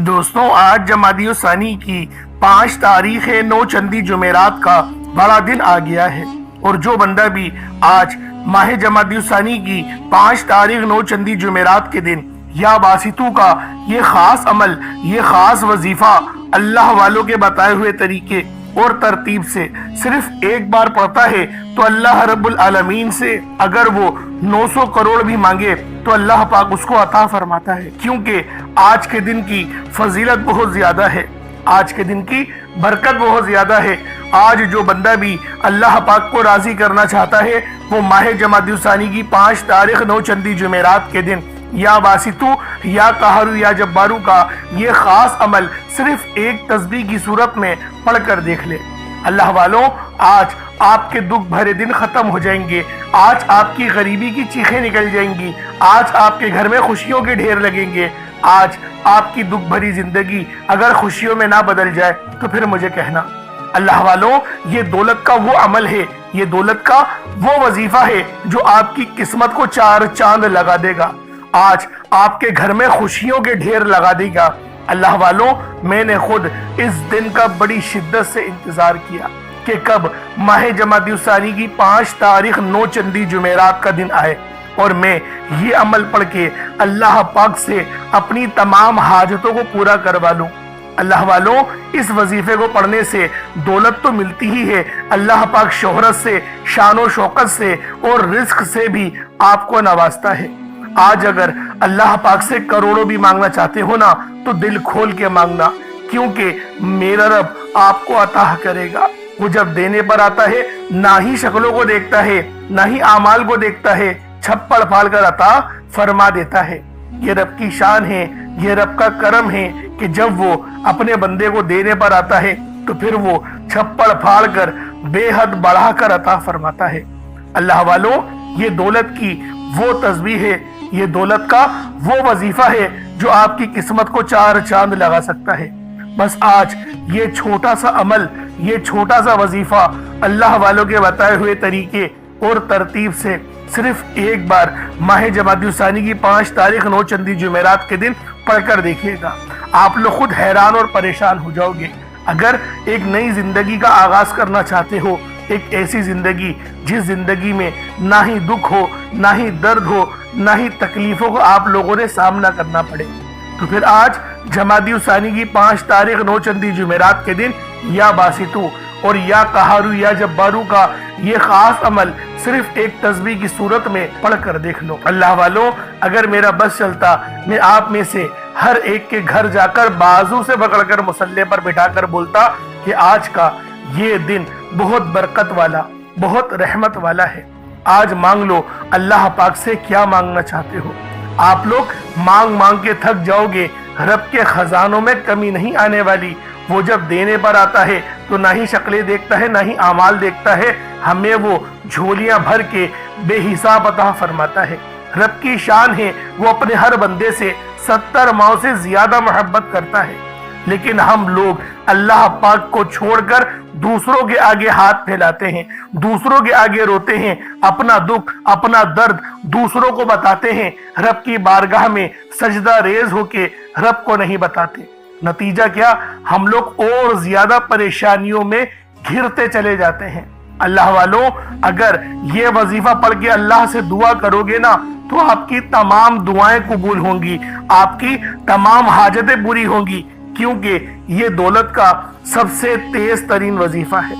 دوستوں، آج جمادی الثانی کی 5 تاریخ نو چندی جمعرات کا بڑا دن آ گیا ہے، اور جو بندہ بھی آج ماہ جمادی الثانی کی 5 تاریخ نو چندی جمعرات کے دن یا باسطو کا یہ خاص عمل، یہ خاص وظیفہ اللہ والوں کے بتائے ہوئے طریقے اور ترتیب سے صرف ایک بار پڑھتا ہے تو اللہ رب العالمین سے اگر وہ 900 کروڑ بھی مانگے تو اللہ پاک اس کو عطا فرماتا ہے، کیونکہ آج کے دن کی فضیلت بہت زیادہ ہے، آج کے دن کی برکت بہت زیادہ ہے۔ آج جو بندہ بھی اللہ پاک کو راضی کرنا چاہتا ہے وہ ماہ جمادی الثانی کی 5 تاریخ نو چندی جمعرات کے دن یا باسطو یا قہرو یا جبارو کا یہ خاص عمل صرف ایک تسبیح کی صورت میں پڑھ کر دیکھ لے۔ اللہ والوں، آج آپ کے دکھ بھرے دن ختم ہو جائیں گے، آج آپ کی غریبی کی چیخیں نکل جائیں گی، آج آپ کے گھر میں خوشیوں کے ڈھیر لگیں گے۔ آج آپ کی دکھ بھری زندگی اگر خوشیوں میں نہ بدل جائے تو پھر مجھے کہنا۔ اللہ والوں، یہ دولت کا وہ عمل ہے، یہ دولت کا وہ وظیفہ ہے جو آپ کی قسمت کو 4 چاند لگا دے گا، آج آپ کے گھر میں خوشیوں کے ڈھیر لگا دے گا۔ اللہ والوں، میں نے خود اس دن کا بڑی شدت سے انتظار کیا کہ کب ماہ جمادی الثانی کی 5 تاریخ نو چندی جمعرات کا دن آئے اور میں یہ عمل پڑھ کے اللہ پاک سے اپنی تمام حاجتوں کو پورا کروا لوں۔ اللہ والوں، اس وظیفے کو پڑھنے سے دولت تو ملتی ہی ہے، اللہ پاک شہرت سے، شان و شوکت سے اور رزق سے بھی آپ کو نوازتا ہے۔ آج اگر اللہ پاک سے کروڑوں بھی مانگنا چاہتے ہو نا تو دل کھول کے مانگنا، کیونکہ میرا رب آپ کو عطا کرے گا۔ وہ جب دینے پر آتا ہے نہ ہی شکلوں کو دیکھتا ہے نہ ہی اعمال کو دیکھتا ہے، چھپڑ پھاڑ کر عطا فرما دیتا ہے۔ یہ رب کی شان ہے، یہ رب کا کرم ہے کہ جب وہ اپنے بندے کو دینے پر آتا ہے تو پھر وہ چھپڑ پھاڑ کر بے حد بڑھا کر عطا فرماتا ہے۔ اللہ والوں، یہ دولت کی وہ تسبیح ہے، یہ دولت کا وہ وظیفہ ہے جو آپ کی قسمت کو 4 چاند لگا سکتا ہے۔ بس آج یہ چھوٹا سا عمل، یہ چھوٹا سا وظیفہ اللہ والوں کے بتائے ہوئے طریقے اور ترتیب سے صرف ایک بار ماہ جمادی الثانی کی 5 تاریخ نو چندی جمعرات کے دن پڑھ کر دیکھیے گا، آپ لوگ خود حیران اور پریشان ہو جاؤ گے۔ اگر ایک نئی زندگی کا آغاز کرنا چاہتے ہو، ایک ایسی زندگی جس زندگی میں نہ ہی دکھ ہو، نہ ہی درد ہو، نہ ہی تکلیفوں کو آپ لوگوں نے سامنا کرنا پڑے، تو پھر آج جمادی الثانی کی 5 تاریخ نو چندی جمعرات کے دن یا باسطو اور یا قہرو یا جبارو کا یہ خاص عمل صرف ایک تسبیح کی صورت میں پڑھ کر دیکھ لو۔ اللہ والوں، اگر میرا بس چلتا میں آپ میں سے ہر ایک کے گھر جا کر بازو سے پکڑ کر مصلی پر بٹھا کر بولتا کہ آج کا یہ دن بہت برکت والا، بہت رحمت والا ہے، آج مانگ لو اللہ پاک سے کیا مانگنا چاہتے ہو۔ آپ لوگ مانگ مانگ کے تھک جاؤ گے، رب کے خزانوں میں کمی نہیں آنے والی۔ وہ جب دینے پر آتا ہے تو نہ ہی شکلیں دیکھتا ہے نہ ہی اعمال دیکھتا ہے، ہمیں وہ جھولیاں بھر کے بے حساب عطا فرماتا ہے۔ رب کی شان ہے، وہ اپنے ہر بندے سے 70 ماؤں سے زیادہ محبت کرتا ہے، لیکن ہم لوگ اللہ پاک کو چھوڑ کر دوسروں کے آگے ہاتھ پھیلاتے ہیں، دوسروں کے آگے روتے ہیں، اپنا دکھ اپنا درد دوسروں کو بتاتے ہیں، رب کی بارگاہ میں سجدہ ریز ہو کے رب کو نہیں بتاتے۔ نتیجہ کیا؟ ہم لوگ اور زیادہ پریشانیوں میں گھرتے چلے جاتے ہیں۔ اللہ والوں، اگر یہ وظیفہ پڑھ کے اللہ سے دعا کرو گے نا تو آپ کی تمام دعائیں قبول ہوں گی، آپ کی تمام حاجتیں پوری ہوں گی، کیونکہ یہ دولت کا سب سے تیز ترین وظیفہ ہے۔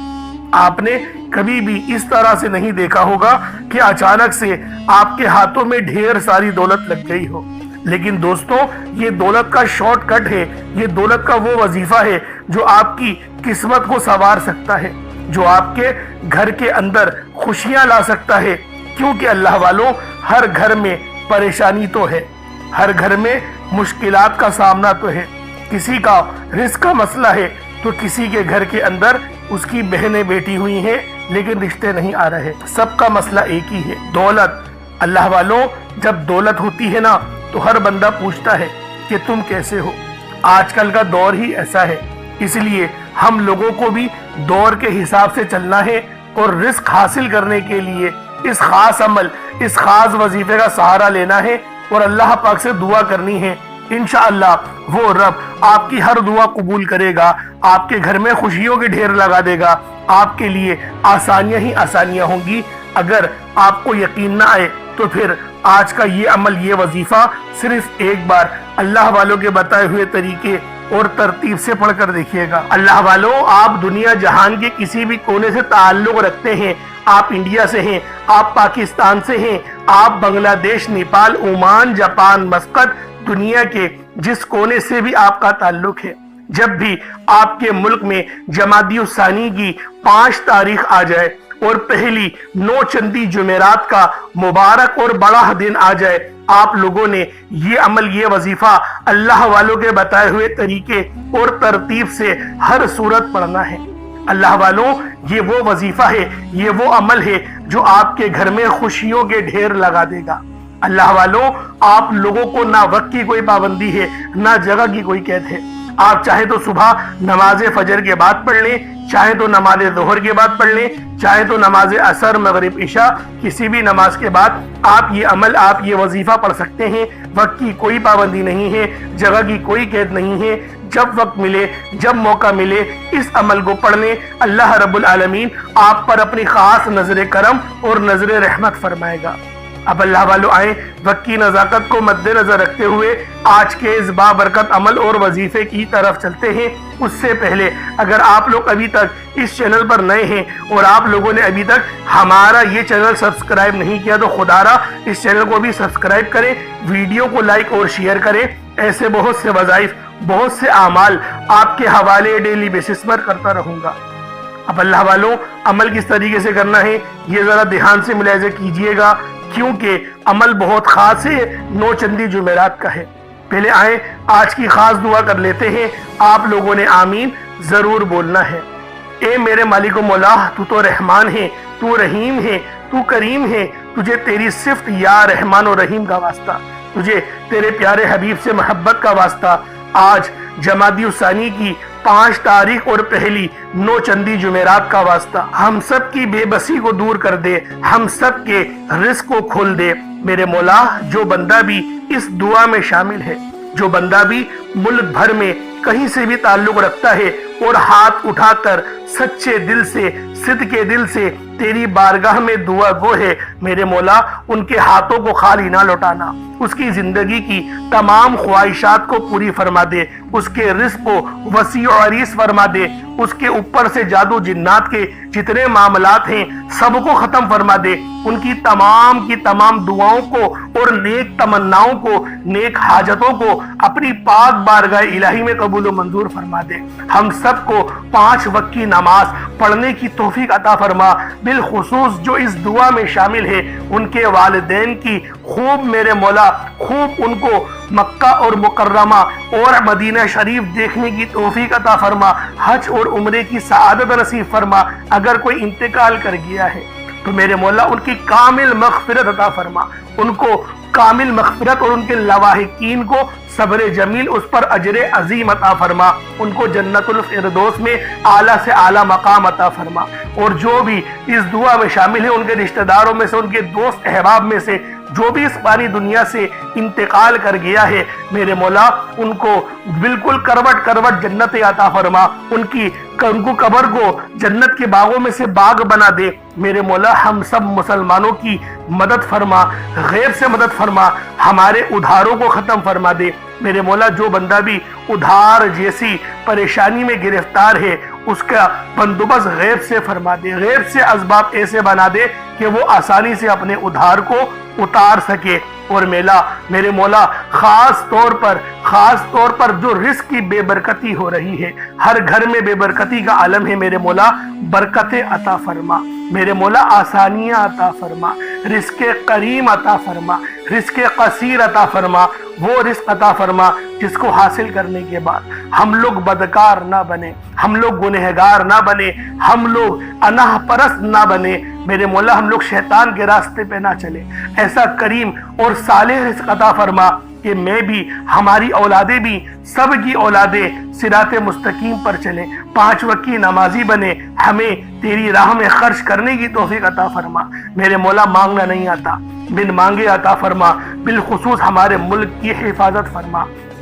آپ نے کبھی بھی اس طرح سے نہیں دیکھا ہوگا کہ اچانک سے آپ کے ہاتھوں میں ڈھیر ساری دولت لگ گئی ہو، لیکن دوستوں، یہ دولت کا شارٹ کٹ ہے، یہ دولت کا وہ وظیفہ ہے جو آپ کی قسمت کو سنوار سکتا ہے، جو آپ کے گھر کے اندر خوشیاں لا سکتا ہے، کیونکہ اللہ والوں، ہر گھر میں پریشانی تو ہے، ہر گھر میں مشکلات کا سامنا تو ہے، کسی کا رزق کا مسئلہ ہے تو کسی کے گھر کے اندر اس کی بہنیں بیٹھی ہوئی ہیں لیکن رشتے نہیں آ رہے، سب کا مسئلہ ایک ہی ہے، دولت۔ اللہ والوں، جب دولت ہوتی ہے نا تو ہر بندہ پوچھتا ہے کہ تم کیسے ہو۔ آج کل کا دور ہی ایسا ہے، اس لیے ہم لوگوں کو بھی دور کے حساب سے چلنا ہے اور رزق حاصل کرنے کے لیے اس خاص عمل، اس خاص وظیفے کا سہارا لینا ہے اور اللہ پاک سے دعا کرنی ہے انشاءاللہ وہ رب آپ کی ہر دعا قبول کرے گا، آپ کے گھر میں خوشیوں کے ڈھیر لگا دے گا، آپ کے لیے آسانیاں ہی آسانیاں ہوں گی۔ اگر آپ کو یقین نہ آئے تو پھر آج کا یہ عمل، یہ وظیفہ صرف ایک بار اللہ والوں کے بتائے ہوئے طریقے اور ترتیب سے پڑھ کر دیکھیے گا۔ اللہ والوں، آپ دنیا جہان کے کسی بھی کونے سے تعلق رکھتے ہیں، آپ انڈیا سے ہیں، آپ پاکستان سے ہیں، آپ بنگلہ دیش، نیپال، عمان، جاپان، مسقط، دنیا کے جس کونے سے بھی آپ کا تعلق ہے، جب بھی آپ کے ملک میں جمادی الثانی کی 5 تاریخ آ جائے اور پہلی 9 چندی جمعرات کا مبارک اور بڑا دن آ جائے، آپ لوگوں نے یہ عمل، یہ وظیفہ اللہ والوں کے بتائے ہوئے طریقے اور ترتیب سے ہر صورت پڑھنا ہے۔ اللہ والوں، یہ وہ وظیفہ ہے، یہ وہ عمل ہے جو آپ کے گھر میں خوشیوں کے ڈھیر لگا دے گا۔ اللہ والوں، آپ لوگوں کو نہ وقت کی کوئی پابندی ہے، نہ جگہ کی کوئی قید ہے۔ آپ چاہے تو صبح نماز فجر کے بعد پڑھ لیں، چاہے تو نماز ظہر کے بعد پڑھ لیں، چاہے تو نماز عصر، مغرب، عشاء، کسی بھی نماز کے بعد آپ یہ عمل، آپ یہ وظیفہ پڑھ سکتے ہیں۔ وقت کی کوئی پابندی نہیں ہے، جگہ کی کوئی قید نہیں ہے۔ جب وقت ملے، جب موقع ملے، اس عمل کو پڑھنے اللہ رب العالمین آپ پر اپنی خاص نظر کرم اور نظر رحمت فرمائے گا۔ اب اللہ والوں آئیں، وقت کی نزاکت کو مد نظر رکھتے ہوئے آج کے اس بابرکت عمل اور وظیفے کی طرف چلتے ہیں۔ اس سے پہلے اگر آپ لوگ ابھی تک اس چینل پر نئے ہیں اور آپ لوگوں نے ابھی تک ہمارا یہ چینل سبسکرائب نہیں کیا تو خدا را اس چینل کو بھی سبسکرائب کریں، ویڈیو کو لائک اور شیئر کریں۔ ایسے بہت سے وظائف، بہت سے اعمال آپ کے حوالے ڈیلی بیسس پر کرتا رہوں گا۔ اب اللہ والوں، عمل کس طریقے سے کرنا ہے یہ ذرا دھیان سے ملاحظہ کیجئے گا، کیونکہ عمل بہت خاص ہے، 9 چندی جمعرات کا ہے۔ پہلے آئیں آج کی خاص دعا کر لیتے ہیں۔ آپ لوگوں نے آمین ضرور بولنا ہے۔ اے میرے مالک و مولا، تو تو رحمان ہے، تو رحیم ہے، تو کریم ہے، تجھے تیری صفت یا رحمان و رحیم کا واسطہ، تجھے تیرے پیارے حبیب سے محبت کا واسطہ۔ آج جمادی الثانی کی 5 تاریخ اور پہلی 9 چندی جمعرات کا واسطہ، ہم سب کی بے بسی کو دور کر دے، ہم سب کے رزق کو کھول دے۔ میرے مولا، جو بندہ بھی اس دعا میں شامل ہے، جو بندہ بھی ملک بھر میں کہیں سے بھی تعلق رکھتا ہے اور ہاتھ اٹھا کر سچے دل سے، صدقے دل سے تیری بارگاہ میں دعا گو ہے، میرے مولا ان کے ہاتھوں کو خالی نہ لوٹانا، اس کی زندگی کی تمام خواہشات کو پوری فرما دے، اس کے رزق کو وسیع و عریض فرما دے، اس کے اوپر سے جادو جنات کے جتنے معاملات ہیں سب کو ختم فرما دے، ان کی تمام دعاؤں کو اور نیک تمناؤں کو، نیک حاجتوں کو اپنی پاک بارگاہ الہی میں قبول و منظور فرما دے۔ ہم سب کو 5 وقت کی نماز پڑھنے کی توفیق عطا فرما، بالخصوص جو اس دعا میں شامل ہے ان کے والدین کی خوب میرے مولا، خوب ان کو مکہ اور مکرمہ اور مدینہ شریف دیکھنے کی توفیق عطا فرما، حج اور عمرے کی سعادت نصیب فرما۔ اگر کوئی انتقال کر گیا ہے تو میرے مولا ان کی کامل مغفرت عطا فرما، ان کو کامل مغفرت اور ان کے لواحقین کو صبر جمیل، اس پر اجر عظیم عطا فرما، ان کو جنت الفردوس میں اعلیٰ سے اعلیٰ مقام عطا فرما۔ اور جو بھی اس دعا میں شامل ہیں، ان کے رشتہ داروں میں سے، ان کے دوست احباب میں سے جو بھی اس فانی دنیا سے انتقال کر گیا ہے، میرے مولا ان کو بالکل کروٹ کروٹ جنت عطا فرما، ان کو قبر کو جنت کے باغوں میں سے باغ بنا دے۔ میرے مولا ہم سب مسلمانوں کی مدد فرما، غیب سے مدد فرما، ہمارے ادھاروں کو ختم فرما دے۔ میرے مولا جو بندہ بھی ادھار جیسی پریشانی میں گرفتار ہے، اس کا بندوبست غیب سے فرما دے، غیب سے اسباب ایسے بنا دے کہ وہ آسانی سے اپنے ادھار کو اتار سکے۔ اور میرے مولا خاص طور پر جو رزق کی بے برکتی ہو رہی ہے، ہر گھر میں بے برکتی کا عالم ہے، میرے مولا برکتیں عطا فرما، میرے مولا آسانیاں عطا فرما، رزق کریم عطا فرما، رزق قصیر عطا فرما، وہ رزق عطا فرما جس کو حاصل کرنے کے بعد ہم لوگ بدکار نہ بنے، ہم لوگ گنہگار نہ بنے، ہم لوگ اناہ پرست نہ بنے، میرے مولا ہم لوگ شیطان کے راستے پہ نہ چلے۔ ایسا کریم اور صالح رزق عطا فرما کہ میں بھی، ہماری اولادیں بھی، سب کی اولادیں صراط مستقیم پر چلیں، 5 وقت کی نمازی بنے، ہمیں تیری راہ میں خرچ کرنے کی توفیق عطا فرما۔ میرے مولا مانگنا نہیں آتا، بن مانگے عطا فرما، بالخصوص ہمارے ملک کی حفاظت فرما،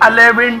11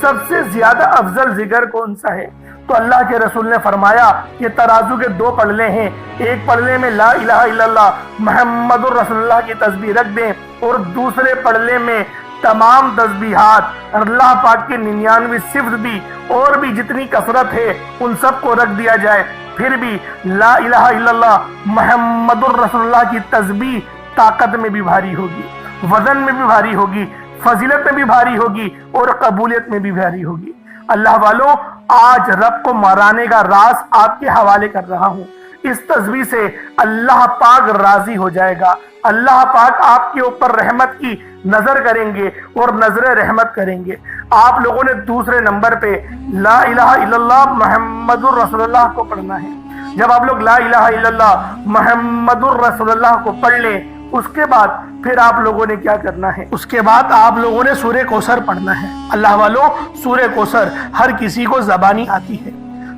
سب سے زیادہ افضل ذکر کون سا ہے؟ تو اللہ کے رسول نے فرمایا کہ ترازو کے دو پلڑے ہیں، ایک پلڑے میں لا الہ الا اللہ محمد الرسول اللہ کی تسبیح رکھ دیں اور دوسرے پلڑے میں تمام تسبیحات اللہ پاک کے 99 صفت بھی اور بھی جتنی کثرت ہے ان سب کو رکھ دیا جائے، پھر بھی لا الہ الا اللہ محمد الرسول اللہ کی تسبیح طاقت میں بھی بھاری ہوگی، وزن میں بھی بھاری ہوگی، فضیلت میں بھی بھاری ہوگی اور قبولیت میں بھی بھاری ہوگی۔ اللہ والوں، آج رب کو مرانے کا راز آپ کے حوالے کر رہا ہوں۔ اس تسبیح سے اللہ پاک راضی ہو جائے گا، اللہ پاک آپ کے اوپر رحمت کی نظر کریں گے اور نظر رحمت کریں گے۔ آپ لوگوں نے دوسرے نمبر پہ لا الہ الا اللہ محمد الرسول اللہ کو پڑھنا ہے۔ جب آپ لوگ لا الہ الا اللہ محمد الرسول اللہ کو پڑھ لیں، اس کے بعد پھر آپ لوگوں نے کیا کرنا ہے؟ اس کے بعد آپ لوگوں نے سورہ کوثر پڑھنا ہے۔ اللہ والوں، سورہ کوثر ہر کسی کو زبانی آتی ہے۔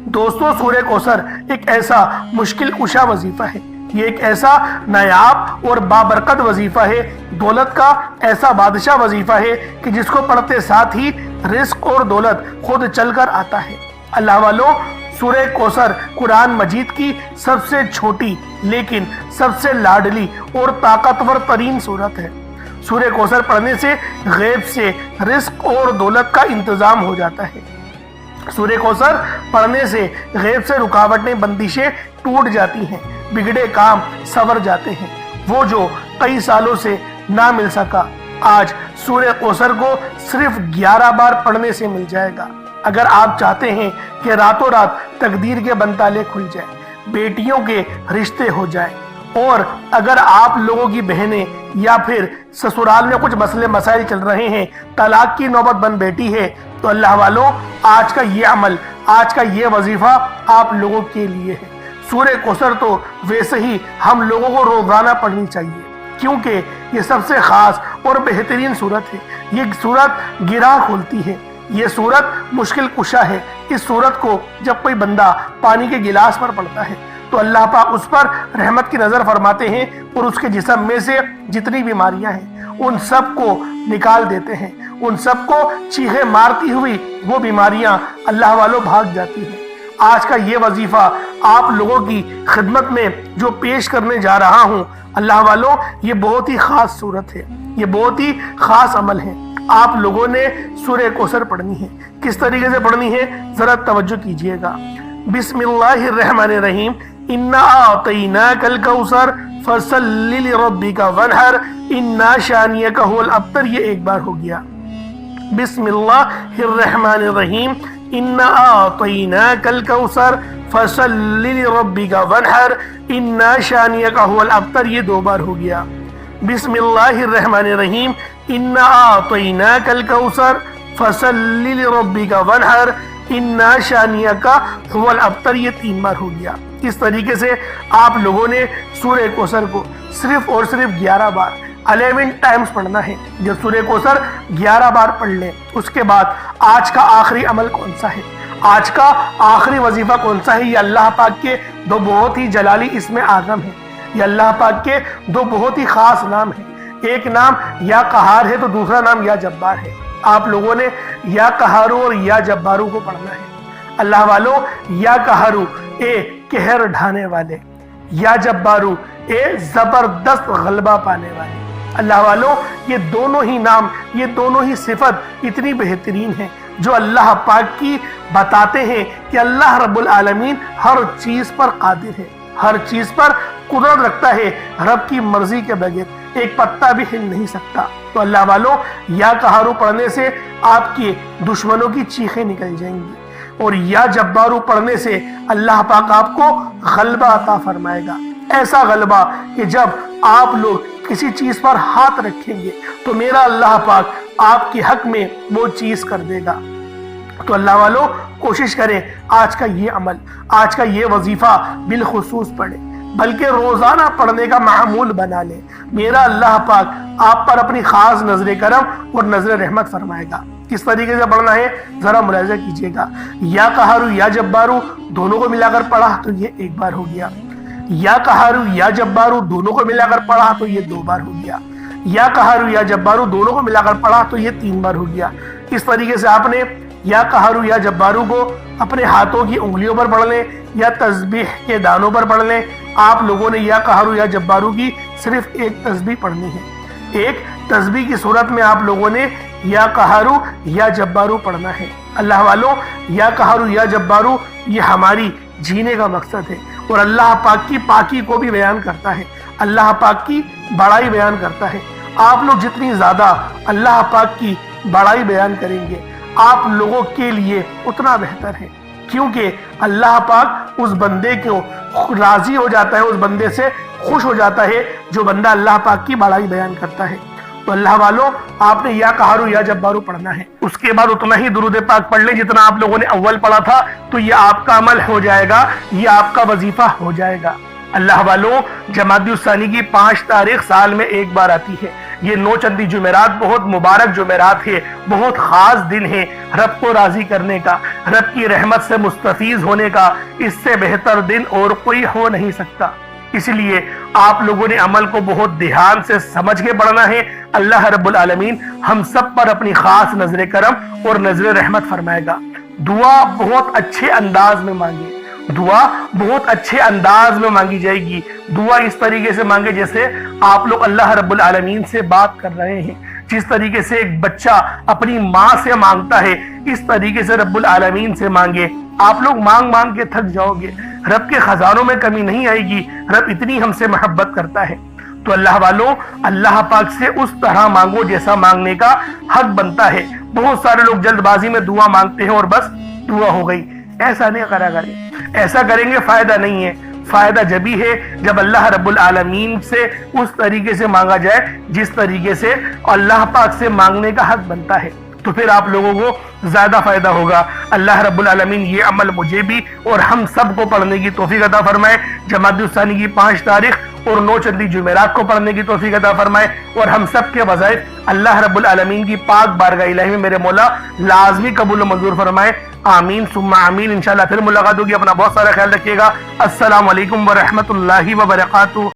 دوستو، سورہ کوثر ایک ایسا مشکل کشا وظیفہ ہے، یہ ایک ایسا نایاب اور بابرکت وظیفہ ہے، دولت کا ایسا بادشاہ وظیفہ ہے کہ جس کو پڑھتے ساتھ ہی رزق اور دولت خود چل کر آتا ہے۔ اللہ والوں، سورہ کوثر قرآن مجید کی سب سے چھوٹی لیکن سب سے لاڈلی اور طاقتور ترین سورت ہے۔ سورہ کوثر پڑھنے سے غیب سے رزق اور دولت کا انتظام ہو جاتا ہے۔ سورہ کوثر پڑھنے سے غیب سے رکاوٹیں، بندشیں ٹوٹ جاتی ہیں، بگڑے کام سنور جاتے ہیں۔ وہ جو کئی سالوں سے نہ مل سکا، آج سورہ کوثر کو صرف 11 بار پڑھنے سے مل جائے گا۔ اگر آپ چاہتے ہیں کہ راتوں رات تقدیر کے بنتالے کھل جائیں، بیٹیوں کے رشتے ہو جائیں، اور اگر آپ لوگوں کی بہنیں یا پھر سسرال میں کچھ مسئلے مسائل چل رہے ہیں، طلاق کی نوبت بن بیٹھی ہے، تو اللہ والوں، آج کا یہ عمل، آج کا یہ وظیفہ آپ لوگوں کے لیے ہے۔ سورہ کوثر تو ویسے ہی ہم لوگوں کو روزانہ پڑھنی چاہیے، کیونکہ یہ سب سے خاص اور بہترین سورت ہے۔ یہ سورت گرہ کھولتی ہے، یہ سورت مشکل کشا ہے۔ اس سورت کو جب کوئی بندہ پانی کے گلاس پر پڑھتا ہے تو اللہ پاک اس پر رحمت کی نظر فرماتے ہیں اور اس کے جسم میں سے جتنی بیماریاں ہیں ان سب کو نکال دیتے ہیں، ان سب کو چیخیں مارتی ہوئی وہ بیماریاں اللہ والوں بھاگ جاتی ہیں۔ آج کا یہ وظیفہ آپ لوگوں کی خدمت میں جو پیش کرنے جا رہا ہوں، اللہ والوں، یہ بہت ہی خاص صورت ہے، یہ بہت ہی خاص عمل ہے۔ آپ لوگوں نے سورہ کوثر پڑھنی ہے۔ کس طریقے سے پڑھنی ہے ذرا توجہ کیجئے گا۔ بسم اللہ الرحمن الرحیم، انا اعطیناک الکوثر فصلی لربک وانحر انا شانئک هو الابتر۔ یہ ایک بار ہو گیا۔ بسم اللہ الرحمن الرحیم، انا اعطیناک الکوثر فصلی لربک وانحر انا شانئک هو الابتر۔ یہ دو بار ہو گیا۔ بسم اللہ الرحمن الرحیم، انا اعطیناک الکوثر فصلی لربک وانحر انا شانئک هو الابتر۔ یہ 3 بار ہو گیا۔ اس طریقے سے آپ لوگوں نے سورہ کوثر کو صرف اور صرف 11 بار 11 ٹائمز پڑھنا ہے۔ جب سورہ کوثر 11 بار پڑھ لیں، اس کے بعد آج کا آخری عمل کون سا ہے، آج کا آخری وظیفہ کون سا ہے؟ یہ اللہ پاک کے دو بہت ہی جلالی اسم اعظم ہیں، یہ اللہ پاک کے دو بہت ہی خاص نام ہیں۔ ایک نام یا قہار ہے تو دوسرا نام یا جبار ہے۔ آپ لوگوں نے یا قہارو اور یا جبارو کو پڑھنا ہے۔ اللہ والوں، یا قہارو اے قہر ڈھانے والے، یا جبارو اے زبردست غلبہ پانے والے۔ اللہ والوں، یہ دونوں ہی نام، یہ دونوں ہی صفت اتنی بہترین ہیں جو اللہ پاک کی بتاتے ہیں کہ اللہ رب العالمین ہر چیز پر قادر ہے، ہر چیز پر قدرت رکھتا ہے، رب کی مرضی کے بغیر ایک پتا بھی ہل نہیں سکتا۔ تو اللہ والوں، یا قہارو پڑھنے سے آپ کے دشمنوں کی چیخیں نکل جائیں گی، اور یا جبارو پڑھنے سے اللہ پاک آپ کو غلبہ عطا فرمائے گا، ایسا غلبہ کہ جب آپ لوگ کسی چیز پر ہاتھ رکھیں گے تو میرا اللہ پاک آپ کے حق میں وہ چیز کر دے گا۔ تو اللہ والوں، کوشش کریں آج کا یہ عمل، آج کا یہ وظیفہ بالخصوص پڑھیں، بلکہ روزانہ پڑھنے کا معمول بنا لیں۔ میرا اللہ پاک آپ پر اپنی خاص نظر کرم اور نظر رحمت فرمائے گا۔ کس طریقے سے پڑھنا ہے ذرا ملاحظہ کیجئے گا۔ یا قہارو یا جبارو دونوں کو ملا کر پڑھا تو یہ 1 بار ہو گیا۔ یا قہارو یا جبارو دونوں کو ملا کر پڑھا تو یہ 2 بار ہو گیا۔ یا قہارو یا جبارو دونوں کو ملا کر پڑھا تو یہ 3 بار ہو گیا۔ اس طریقے سے آپ نے یا قہارو یا جبارو کو اپنے ہاتھوں کی انگلیوں پر پڑھ لیں یا تسبیح کے دانوں پر پڑھ لیں۔ آپ لوگوں نے یا قہارو یا جبارو کی صرف ایک تسبیح پڑھنی ہے۔ ایک تسبیح کی صورت میں آپ لوگوں نے یا قہارو یا جبارو پڑھنا ہے۔ اللہ والوں، یا قہارو یا جبارو یہ ہماری جینے کا مقصد ہے، اور اللہ پاک کی پاکی کو بھی بیان کرتا ہے، اللہ پاک کی بڑائی بیان کرتا ہے۔ آپ لوگ جتنی زیادہ اللہ پاک کی بڑائی بیان کریں گے آپ لوگوں کے لیے اتنا بہتر ہے، کیونکہ اللہ پاک اس بندے کو راضی ہو جاتا ہے، اس بندے سے خوش ہو جاتا ہے جو بندہ اللہ پاک کی بڑائی بیان کرتا ہے۔ تو اللہ والوں، آپ نے یا قہارو یا جبارو پڑھنا ہے، اس کے بعد اتنا ہی درود پاک پڑھ لیں جتنا آپ لوگوں نے اول پڑھا تھا، تو یہ آپ کا عمل ہو جائے گا، یہ آپ کا وظیفہ ہو جائے گا۔ اللہ والوں، جمادی الثانی کی 5 تاریخ سال میں ایک بار آتی ہے۔ یہ 9 چندی جمعرات بہت مبارک جمعرات ہے، بہت خاص دن ہے، رب کو راضی کرنے کا، رب کی رحمت سے مستفیض ہونے کا، اس سے بہتر دن اور کوئی ہو نہیں سکتا۔ اس لیے آپ لوگوں نے عمل کو بہت دھیان سے سمجھ کے پڑھنا ہے۔ اللہ رب العالمین ہم سب پر اپنی خاص نظر کرم اور نظر رحمت فرمائے گا۔ دعا بہت اچھے انداز میں مانگے، دعا بہت اچھے انداز میں مانگی جائے گی۔ دعا اس طریقے سے مانگے جیسے آپ لوگ اللہ رب العالمین سے بات کر رہے ہیں، جس طریقے سے ایک بچہ اپنی ماں سے مانگتا ہے اس طریقے سے رب العالمین سے مانگے۔ آپ لوگ مانگ مانگ کے تھک جاؤ گے، رب کے خزانوں میں کمی نہیں آئے گی، رب اتنی ہم سے محبت کرتا ہے۔ تو اللہ والوں، اللہ پاک سے اس طرح مانگو جیسا مانگنے کا حق بنتا ہے۔ بہت سارے لوگ جلد بازی میں دعا مانگتے ہیں اور بس دعا ہو گئی، ایسا نہیں کرا کریں، ایسا کریں گے فائدہ نہیں ہے۔ فائدہ جبھی ہے جب اللہ رب العالمین سے اس طریقے سے مانگا جائے جس طریقے سے اللہ پاک سے مانگنے کا حق بنتا ہے، تو پھر آپ لوگوں کو زیادہ فائدہ ہوگا۔ اللہ رب العالمین یہ عمل مجھے بھی اور ہم سب کو پڑھنے کی توفیق عطا فرمائے۔ جمادی الثانی کی 5 تاریخ اور 9 چندی جمعرات کو پڑھنے کی توفیق عطا فرمائے، اور ہم سب کے وظائف اللہ رب العالمین کی پاک بارگاہ الہی میں میرے مولا لازمی قبول و منظور فرمائے۔ آمین ثم آمین۔ انشاءاللہ پھر ملاقات ہوگی، اپنا بہت سارا خیال رکھیے گا۔ السلام علیکم ورحمۃ اللہ وبرکاتہ۔